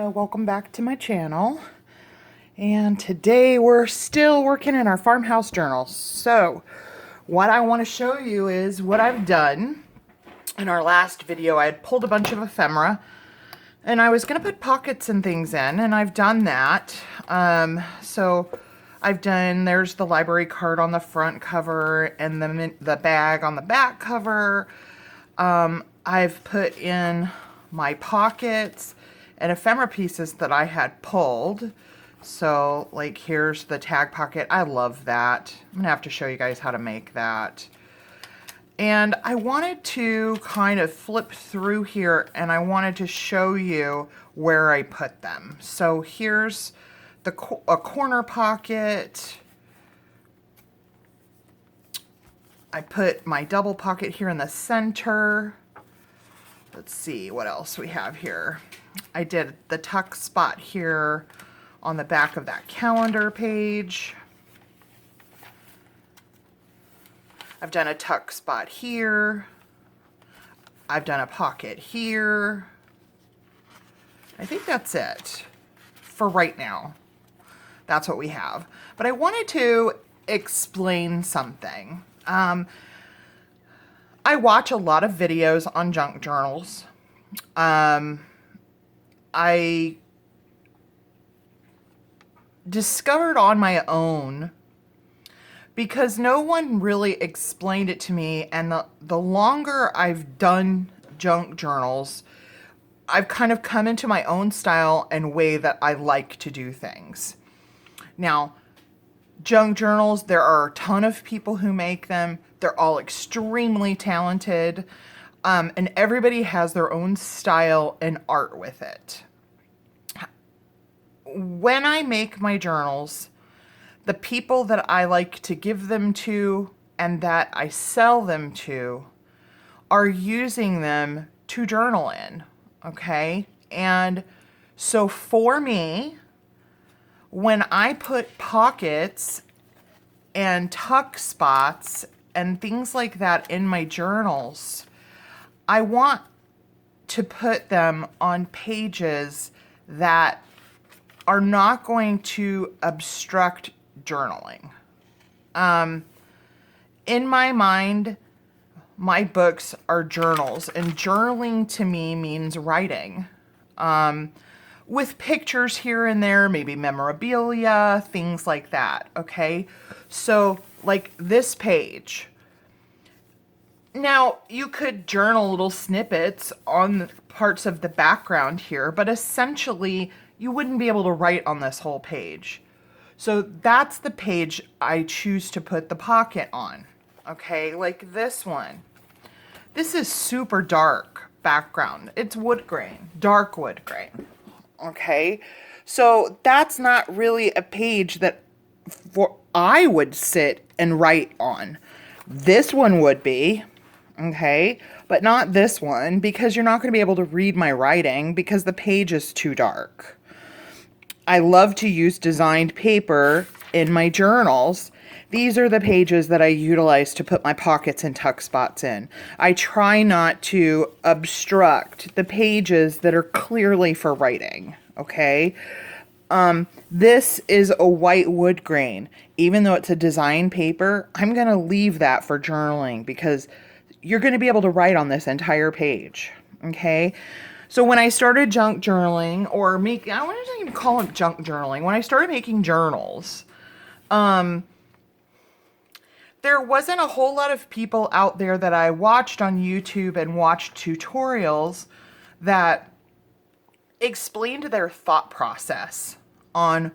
Welcome back to my channel, and today we're still working in our farmhouse journals. So what I want to show you is what I've done. In our last video I had pulled a bunch of ephemera and I was going to put pockets and things in, and I've done that. So I've done, there's the library card on the front cover and the bag on the back cover. I've put in my pockets and ephemera pieces that I had pulled. So like here's the tag pocket. I love that. I'm gonna have to show you guys how to make that. And I wanted to kind of flip through here and I wanted to show you where I put them. So here's a corner pocket. I put my double pocket here in the center. Let's see what else we have here. I did the tuck spot here on the back of that calendar page. I've done a tuck spot here. I've done a pocket here. I think that's it for right now. That's what we have. But I wanted to explain something. I watch a lot of videos on junk journals. I discovered on my own because no one really explained it to me, and the longer I've done junk journals, I've kind of come into my own style and way that I like to do things. Now, junk journals, there are a ton of people who make them. They're all extremely talented, and everybody has their own style and art with it. When I make my journals, the people that I like to give them to and that I sell them to are using them to journal in, okay? And so for me, when I put pockets and tuck spots and things like that in my journals, I want to put them on pages that are not going to obstruct journaling. In my mind, my books are journals, and journaling to me means writing. With pictures here and there, maybe memorabilia, things like that, okay? So, like this page. Now, you could journal little snippets on the parts of the background here, but essentially, you wouldn't be able to write on this whole page. So that's the page I choose to put the pocket on, okay? Like this one. This is super dark background. It's wood grain, dark wood grain, okay? So that's not really a page that I would sit and write on. This one would be, okay? But not this one, because you're not going to be able to read my writing because the page is too dark. I love to use designed paper in my journals. These are the pages that I utilize to put my pockets and tuck spots in. I try not to obstruct the pages that are clearly for writing, okay? This is a white wood grain. Even though it's a design paper, I'm going to leave that for journaling because you're going to be able to write on this entire page, okay? So when I started junk journaling, or I don't even call it junk journaling, when I started making journals, there wasn't a whole lot of people out there that I watched on YouTube and watched tutorials that explained their thought process on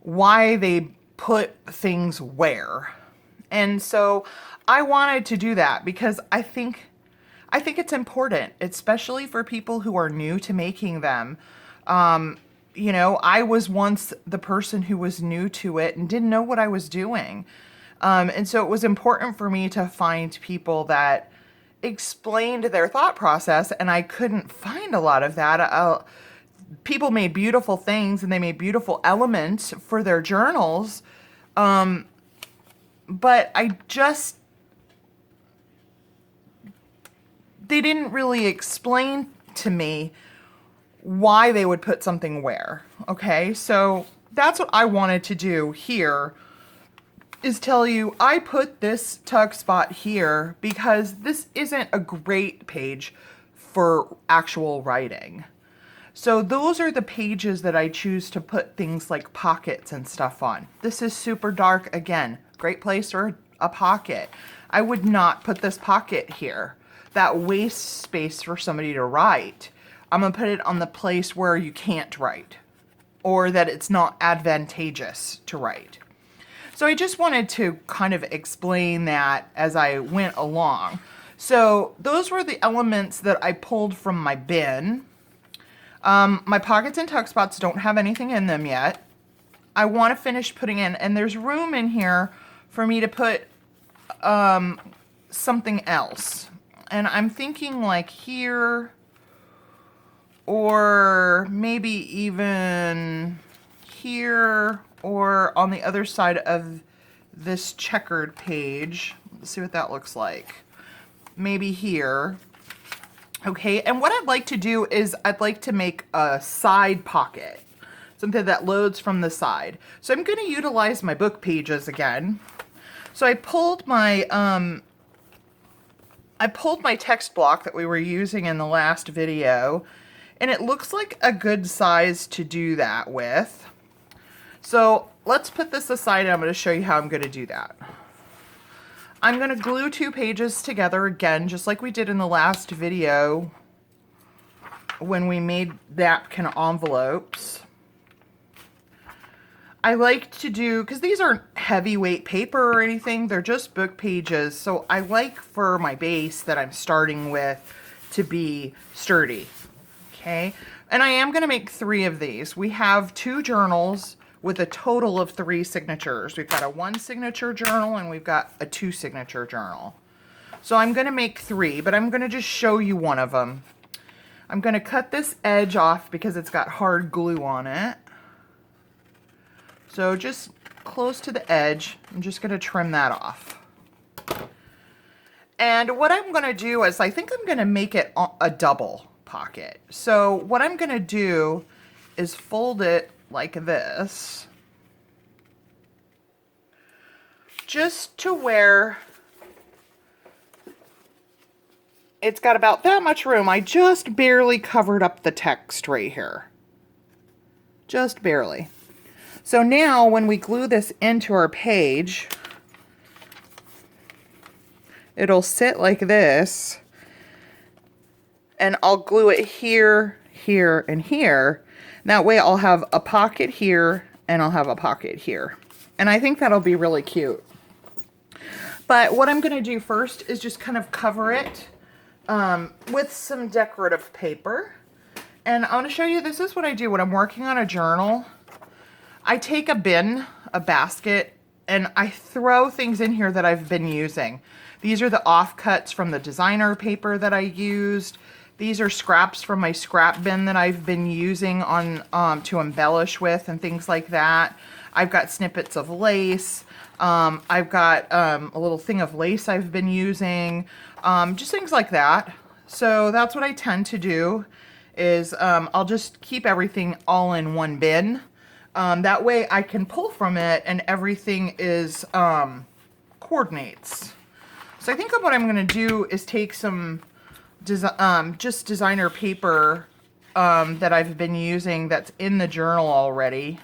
why they put things where. And so I wanted to do that because I think it's important, especially for people who are new to making them. You know, I was once the person who was new to it and didn't know what I was doing. And so it was important for me to find people that explained their thought process, and I couldn't find a lot of that. People made beautiful things and they made beautiful elements for their journals. But they didn't really explain to me why they would put something where. Okay, so that's what I wanted to do here, is tell you I put this tuck spot here because this isn't a great page for actual writing. So those are the pages that I choose to put things like pockets and stuff on. This is super dark again. Great place for a pocket. I would not put this pocket here. That wastes space for somebody to write. I'm gonna put it on the place where you can't write, or that it's not advantageous to write. So I just wanted to kind of explain that as I went along. So those were the elements that I pulled from my bin. My pockets and tuck spots don't have anything in them yet. I want to finish putting in, and there's room in here for me to put something else. And I'm thinking like here, or maybe even here, or on the other side of this checkered page. Let's see what that looks like. Maybe here. Okay, and what I'd like to do is I'd like to make a side pocket, something that loads from the side. So I'm going to utilize my book pages again. So I pulled my text block that we were using in the last video, and it looks like a good size to do that with. So let's put this aside, and I'm going to show you how I'm going to do that. I'm going to glue 2 pages together again, just like we did in the last video when we made napkin envelopes. I like to do, because these aren't heavyweight paper or anything, they're just book pages, so I like for my base that I'm starting with to be sturdy. Okay, and I am going to make 3 of these. We have 2 journals with a total of 3 signatures. We've got a 1 signature journal and we've got a 2 signature journal. So I'm going to make 3, but I'm going to just show you one of them. I'm going to cut this edge off because it's got hard glue on it. So just close to the edge, I'm just going to trim that off. And what I'm going to do is I think I'm going to make it a double pocket. So what I'm going to do is fold it like this, just to where it's got about that much room. I just barely covered up the text right here. Just barely. So now when we glue this into our page, it'll sit like this, and I'll glue it here, here, and here. That way I'll have a pocket here and I'll have a pocket here. And I think that'll be really cute. But what I'm going to do first is just kind of cover it with some decorative paper. And I want to show you, this is what I do when I'm working on a journal. I take a bin, a basket, and I throw things in here that I've been using. These are the offcuts from the designer paper that I used. These are scraps from my scrap bin that I've been using on to embellish with and things like that. I've got snippets of lace. I've got a little thing of lace I've been using. Just things like that. So that's what I tend to do, is I'll just keep everything all in one bin. That way I can pull from it and everything is coordinates. So I think what I'm going to do is take some just designer paper that I've been using that's in the journal already,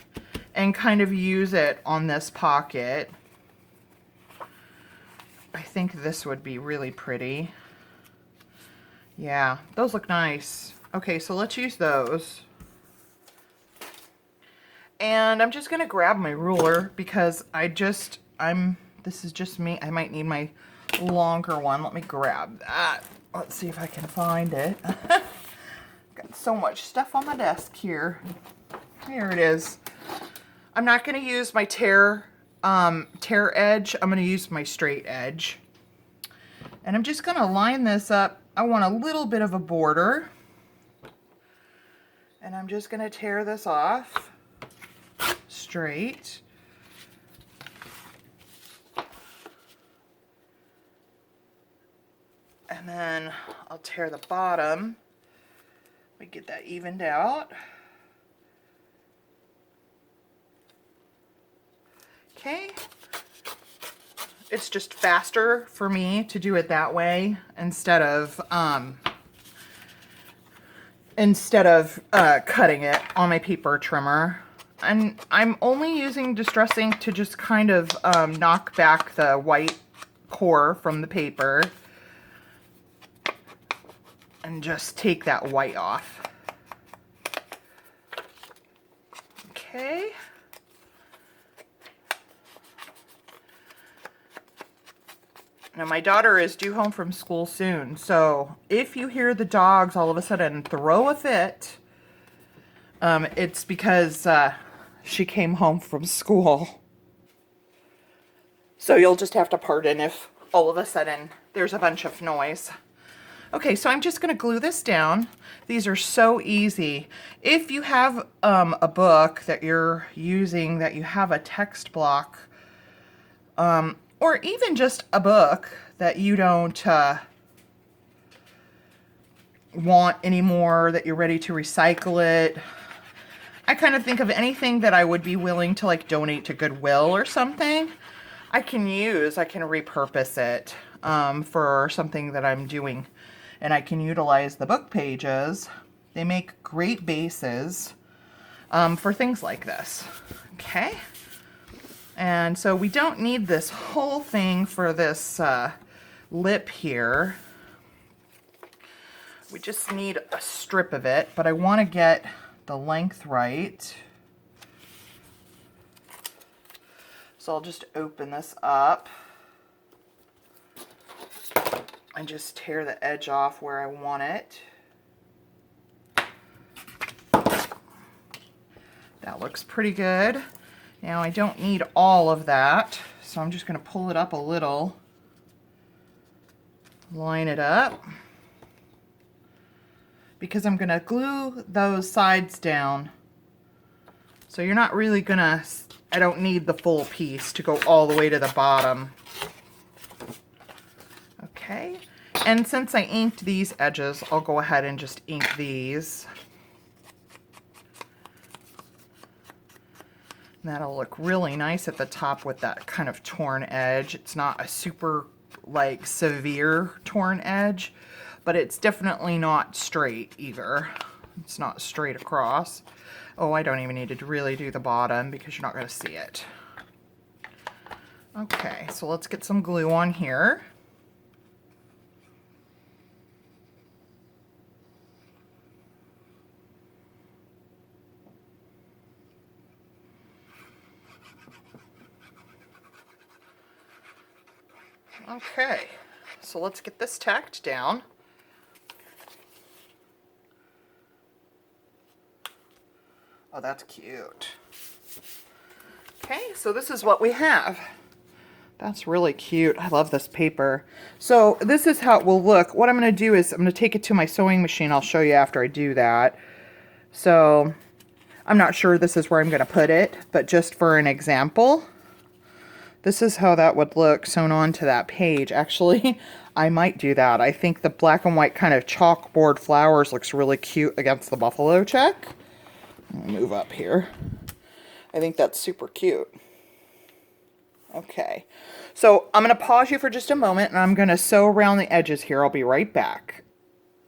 and kind of use it on this pocket. I think this would be really pretty. Yeah, those look nice. Okay, so let's use those. And I'm just gonna grab my ruler because this is just me. I might need my longer one. Let me grab that. Let's see if I can find it. Got so much stuff on my desk here. Here it is. I'm not going to use my tear edge. I'm going to use my straight edge. And I'm just going to line this up. I want a little bit of a border. And I'm just going to tear this off straight. And then I'll tear the bottom We get that evened out. Okay. It's just faster for me to do it that way instead of cutting it on my paper trimmer. And I'm only using Distress ink to just kind of knock back the white core from the paper and just take that white off. Okay. Now my daughter is due home from school soon, so if you hear the dogs all of a sudden throw a fit, it's because she came home from school. So you'll just have to pardon if all of a sudden there's a bunch of noise. Okay, so I'm just going to glue this down. These are so easy. If you have a book that you're using that you have a text block, or even just a book that you don't want anymore, that you're ready to recycle it, I kind of think of anything that I would be willing to like donate to Goodwill or something. I can repurpose it for something that I'm doing. And I can utilize the book pages. They make great bases for things like this. Okay. And so we don't need this whole thing for this lip here. We just need a strip of it, but I want to get the length right. So I'll just open this up and just tear the edge off where I want it. That looks pretty good. Now I don't need all of that, so I'm just going to pull it up a little, line it up, because I'm going to glue those sides down. So you're not really going to, I don't need the full piece to go all the way to the bottom. Okay, and since I inked these edges, I'll go ahead and just ink these. That'll look really nice at the top with that kind of torn edge. It's not a super, like, severe torn edge, but it's definitely not straight either. It's not straight across. Oh, I don't even need to really do the bottom because you're not going to see it. Okay, so let's get some glue on here. Okay, so let's get this tacked down. Oh, that's cute. Okay, so this is what we have. That's really cute. I love this paper. So this is how it will look. What I'm going to do is I'm going to take it to my sewing machine. I'll show you after I do that. So I'm not sure this is where I'm going to put it, but just for an example, this is how that would look sewn onto that page. Actually, I might do that. I think the black and white kind of chalkboard flowers looks really cute against the buffalo check. I'll move up here. I think that's super cute. Okay, so I'm going to pause you for just a moment and I'm going to sew around the edges here. I'll be right back.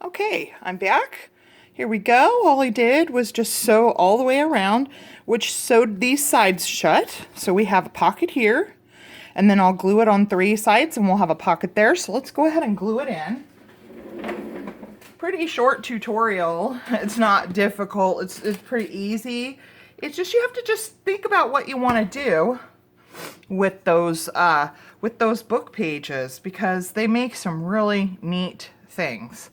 Okay, I'm back. Here we go. All I did was just sew all the way around, which sewed these sides shut. So we have a pocket here. And then I'll glue it on 3 sides and we'll have a pocket there. So let's go ahead and glue it in. Pretty short tutorial. It's not difficult. It's pretty easy. It's just you have to just think about what you want to do with those book pages because they make some really neat things.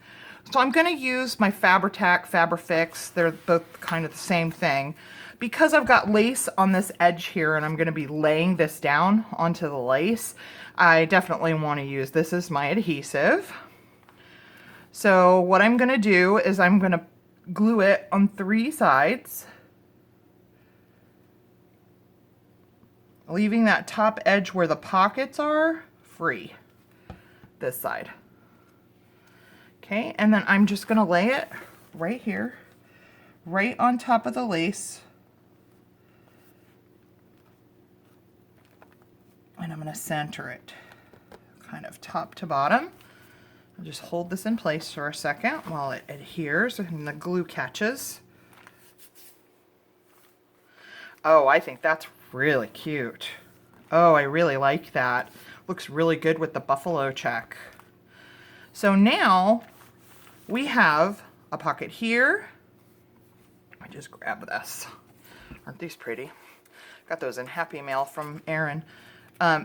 So I'm going to use my Fabri-Tac, Fabri-Fix. They're both kind of the same thing. Because I've got lace on this edge here and I'm going to be laying this down onto the lace, I definitely want to use this as my adhesive. So what I'm going to do is I'm going to glue it on 3 sides, leaving that top edge where the pockets are free, this side. Okay, and then I'm just going to lay it right here, right on top of the lace. And I'm going to center it kind of top to bottom. I'll just hold this in place for a second while it adheres and the glue catches. Oh, I think that's really cute. Oh, I really like that. Looks really good with the buffalo check. So now we have a pocket here. I just grab this. Aren't these pretty? Got those in Happy Mail from Erin.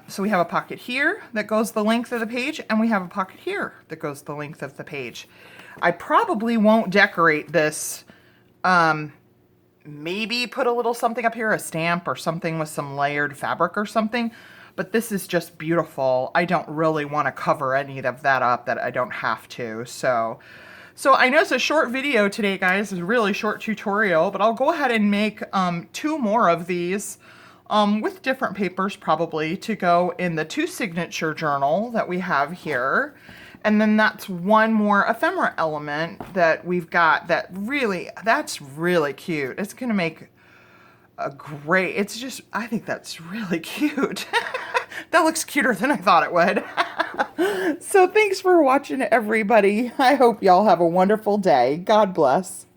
So we have a pocket here that goes the length of the page, and we have a pocket here that goes the length of the page. I probably won't decorate this. Maybe put a little something up here, a stamp or something with some layered fabric or something. But this is just beautiful. I don't really want to cover any of that up that I don't have to. So I know it's a short video today, guys. It's a really short tutorial, but I'll go ahead and make 2 more of these with different papers probably to go in the 2 signature journal that we have here. And then that's 1 more ephemera element that we've got that's really cute. It's going to make a great, I think that's really cute. That looks cuter than I thought it would. So thanks for watching, everybody. I hope y'all have a wonderful day. God bless.